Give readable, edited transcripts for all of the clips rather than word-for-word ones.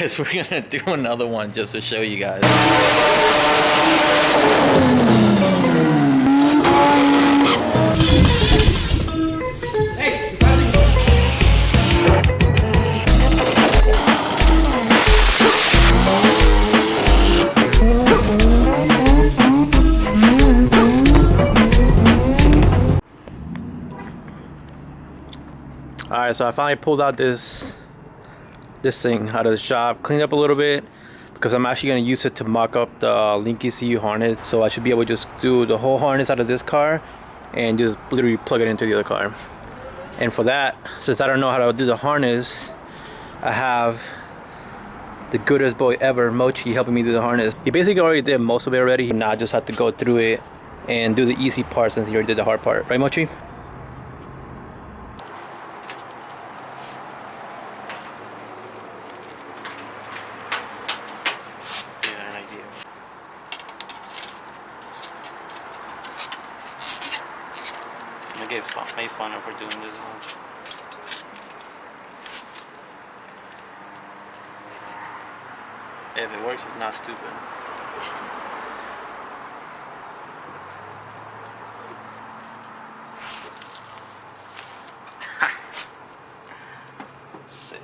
because we're gonna do another one just to show you guys. Alright, so I finally pulled out this thing out of the shop, cleaned up a little bit because I'm actually going to use it to mock up the link ECU harness. So I should be able to just do the whole harness out of this car and just literally plug it into the other car. And for that, since I don't know how to do the harness, I have the goodest boy ever, Mochi, helping me do the harness. He basically already did most of it already. Now I just have to go through it and do the easy part since he already did the hard part. Right, Mochi? I'm gonna get made fun of for doing this much. If it works, it's not stupid. Sick.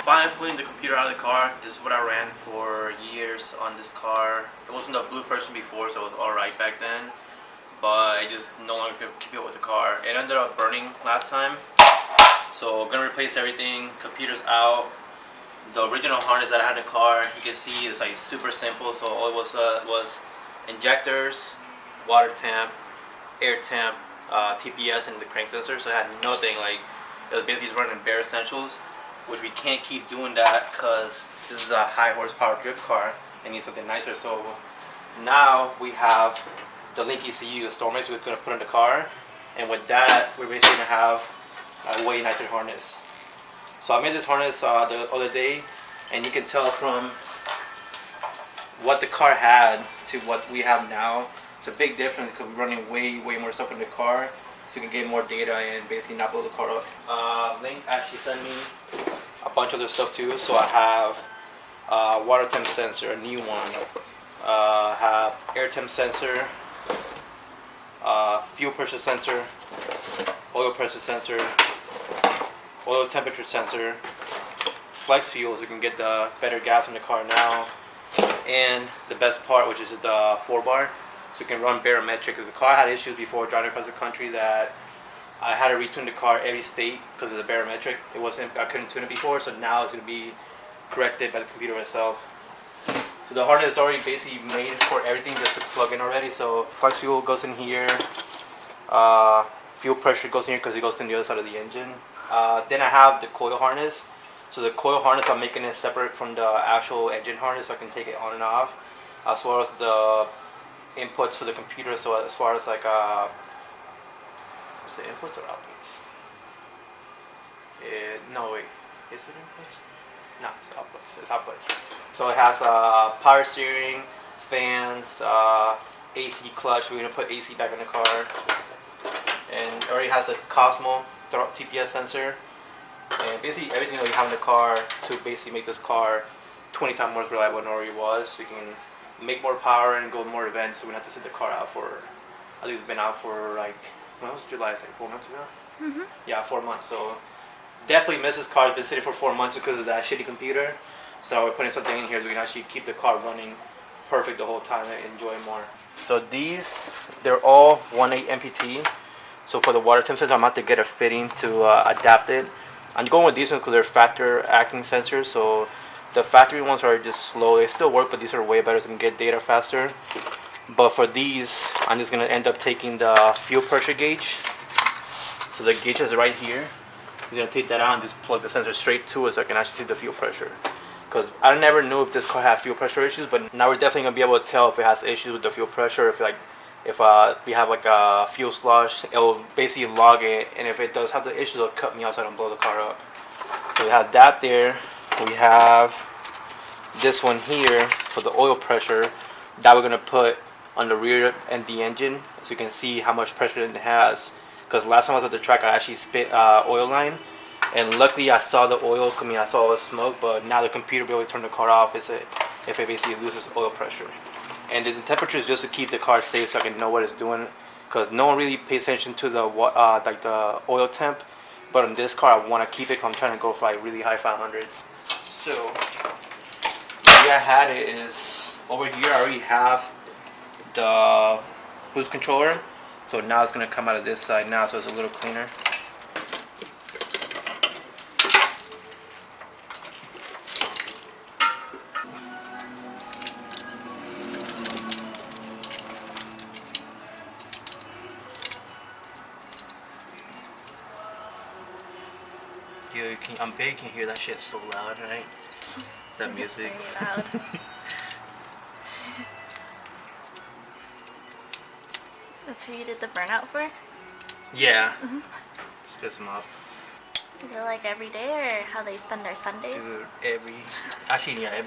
Finally putting the computer out of the car. This is what I ran for years on this car. It wasn't a blue version before, so it was alright back then. But I just no longer could keep up with the car. It ended up burning last time. So I'm gonna replace everything. Computer's out. the original harness that I had in the car, you can see it's like super simple. So all it was injectors, water temp, air temp, TPS, and the crank sensor. So it had nothing. Like it was basically just running bare essentials, which we can't keep doing that because this is a high horsepower drift car and needs something nicer. So now we have the Link ECU, the Stormix we're gonna put in the car, and with that we're basically gonna have a way nicer harness. So I made this harness the other day, and you can tell from what the car had to what we have now. It's a big difference because we're running way more stuff in the car, so we can get more data and basically not blow the car up. Link actually sent me a bunch of other stuff too. So I have water temp sensor, a new one. Have air temp sensor, fuel pressure sensor, oil pressure sensor, oil temperature sensor, flex fuel so we can get the better gas in the car now, and the best part, which is the 4-bar, so we can run barometric. Because the car had issues before driving across the country that I had to retune the car every state because of the barometric. I couldn't tune it before, so now it's going to be corrected by the computer itself. So the harness is already basically made for everything just to plug in already. So flex fuel goes in here, fuel pressure goes in here because it goes in the other side of the engine. Then I have the coil harness. So the coil harness, I'm making it separate from the actual engine harness so I can take it on and off, as well as the inputs for the computer. So as far as like what's the inputs or outputs? No wait, is it inputs? No, it's outputs. It's outputs. So it has power steering, fans, AC clutch. We're gonna put AC back in the car, and it already has a Cosmo TPS sensor, and basically everything that we have in the car to basically make this car 20 times more reliable than it already was. So we can make more power and go more events. So we don't have to sit the car out for, at least it's been out for like, when was July? It's like 4 months ago. Yeah, 4 months. So definitely miss this car. It's been sitting for 4 months because of that shitty computer. So we're putting something in here so we can actually keep the car running perfect the whole time and enjoy more. So these, they're all 1.8 MPT. So for the water temp sensor, I'm about to get a fitting to adapt it. I'm going with these ones because they're factor acting sensors. So the factory ones are just slow. They still work, but these are way better so I can get data faster. But for these, I'm just going to end up taking the fuel pressure gauge. So the gauge is right here. He's going to take that out and just plug the sensor straight to it so I can actually see the fuel pressure. Because I never knew if this car had fuel pressure issues, but now we're definitely going to be able to tell if it has issues with the fuel pressure. If we have like a fuel slosh, it will basically log it, and if it does have the issue, it'll cut me out so I don't blow the car up. So we have that there. We have this one here for the oil pressure that we're gonna put on the rear and the engine, so you can see how much pressure it has. Because last time I was at the track, I actually spit oil line, and luckily I saw the oil coming. I saw all the smoke, but now the computer will be able to turn the car off if it basically loses oil pressure. And the temperature is just to keep the car safe so I can know what it's doing, because no one really pays attention to the like the oil temp, but on this car I want to keep it because I'm trying to go for like really high 500s. So the way I had it is over here I already have the boost controller, so now it's going to come out of this side now, so it's a little cleaner. I'm bet you can hear that shit so loud, right? That music. It's very loud. That's who you did the burnout for? Yeah. Just piss them off. Is it like every day, or how they spend their Sundays? Dude, every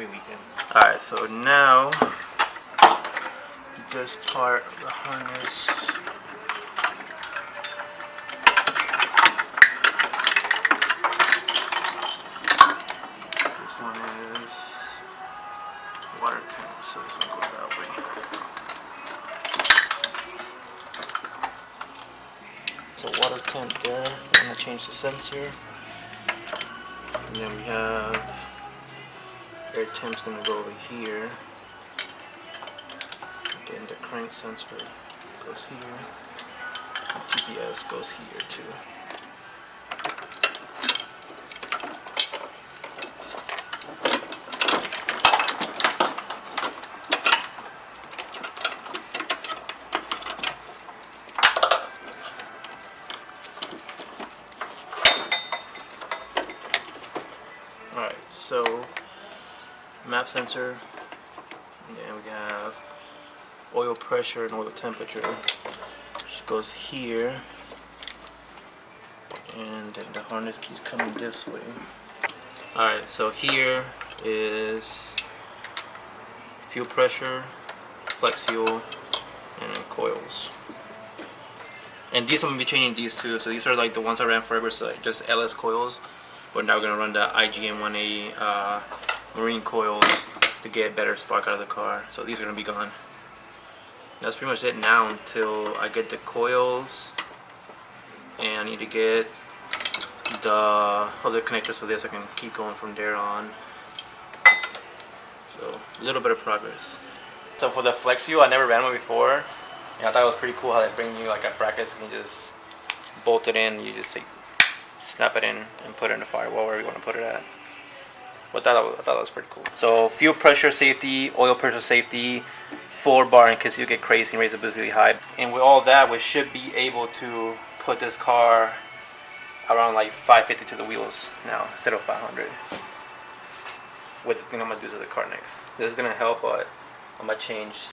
weekend. Alright, so now this part of the harness. This one is water temp, so this one goes that way. So water temp there. I'm gonna change the sensor. And then we have air temp's gonna go over here. Again, the crank sensor goes here. And TPS goes here too. map sensor. And we have oil pressure and oil temperature, which goes here. And then the harness keys coming this way. Alright, so here is fuel pressure, flex fuel, and then coils. And these I'm gonna be changing these too. So these are like the ones I ran forever, so like just LS coils. But now we're gonna run the IGM 180 marine coils to get better spark out of the car. So these are gonna be gone. That's pretty much it now until I get the coils, and I need to get the other connectors for this. I can keep going from there on. So a little bit of progress. So for the flex fuel, I never ran one before. And I thought it was pretty cool how they bring you like a bracket, so you can just bolt it in. You just like snap it in and put it in the firewall wherever you want to put it at. But I thought that was pretty cool. So fuel pressure safety, oil pressure safety, 4-bar in case you get crazy and raise the boost really high. And with all that, we should be able to put this car around like 550 to the wheels now instead of 500. With the thing I'm gonna do to the car next. This is gonna help, but I'm gonna change.